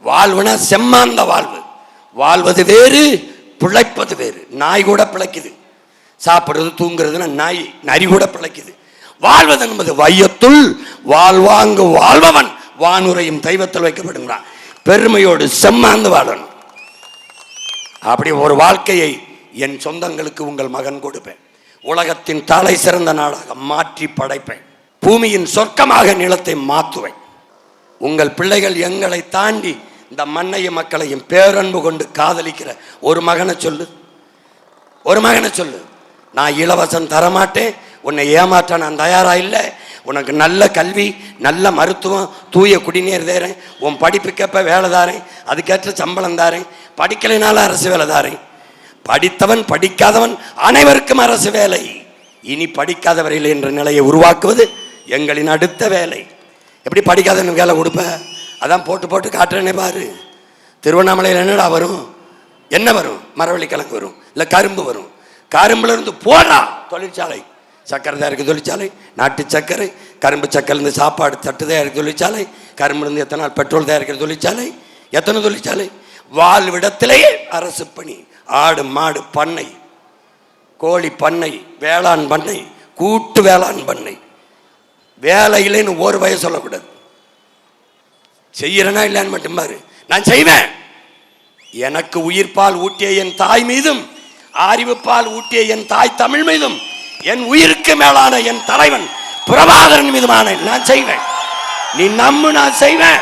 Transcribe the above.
வாழ்வுனா செம்மாந்த வாழ்வு. வாழ்வது வேறு, பிழைப்பது வேறு. நாய் கூட பிழைக்குது, சாப்பிடுறது தூங்குறதுன்னா நாய் நரி கூட பிழைக்குது. வாழ்வது என்பது வையத்துள் வாழ்வாங்கு வாழ்பவன் வானுரையும் தெய்வத்தில் வைக்கப்படுகிறான். பெருமையோடு செம்மாந்து வாழணும். அப்படி ஒரு வாழ்க்கையை என் சொந்தங்களுக்கு உங்கள் மகன் கொடுப்பேன். உலகத்தின் தலை சிறந்த நாடாக மாற்றி படைப்பேன். பூமியின் சொர்க்கமாக நிலத்தை மாற்றுவேன். உங்கள் பிள்ளைகள் எங்களை தாண்டி இந்த மண்ணையும் மக்களையும் பேரன்பு கொண்டு காதலிக்கிற ஒரு மகனை சொல்லு, ஒரு மகனை சொல்லு. நான் இலவசம் தரமாட்டேன், உன்னை ஏமாற்ற நான் தயாராக இல்லை, உனக்கு நல்ல கல்வி, நல்ல மருத்துவம், தூய குடிநீர் தரேன், உன் படிப்புக்கேற்ப வேலை தாரேன், அதுக்கேற்ற சம்பளம் தாரேன், படிக்கலைனாலும் அரசு வேலை தாரேன். படித்தவன் படிக்காதவன் அனைவருக்கும் அரசு வேலை. இனி படிக்காதவர்கள் என்ற நிலையை உருவாக்குவது எங்களின் அடுத்த வேலை. எப்படி படிக்காதவனுக்கு வேலை கொடுப்ப? அதான் போட்டு போட்டு காட்டுறேனே பாரு. திருவண்ணாமலையில் என்னடா வரும்? என்ன வரும்? மரவள்ளிக்கிழங்கு வரும், இல்லை கரும்பு வரும். கரும்புல இருந்து போடா தொழிற்சாலை, சக்கரை தயாரிக்க தொழிற்சாலை, நாட்டு சக்கரை, கரும்பு சக்கரைலேருந்து சாப்பாடு தட்டு தயாரிக்க தொழிற்சாலை, கரும்புலேருந்து எத்தனை நாள் பெட்ரோல் தயாரிக்கிற தொழிற்சாலை, எத்தனை தொழிற்சாலை. வாழ்விடத்திலேயே அரசு பணி. ஆடு மாடு பண்ணை, கோழி பண்ணை, வேளாண் பண்ணை, கூட்டு வேளாண் பண்ணை. வேலையிலேன்னு ஒரு வய சொல்லக்கூடாது. செய்யறனா இல்லைன்னு மட்டும் பாரு. நான் செய்வேன். எனக்கு உயிர்ப்பால் ஊட்டிய என் தாய் மீதும், அறிவுப்பால் ஊட்டிய என் தாய் தமிழ் மீதும், என் உயிருக்கு மேலான என் தலைவன் பிரபாகரன் மீதுமான நான் செய்வேன். நீ நம்பு, நான் செய்வேன்.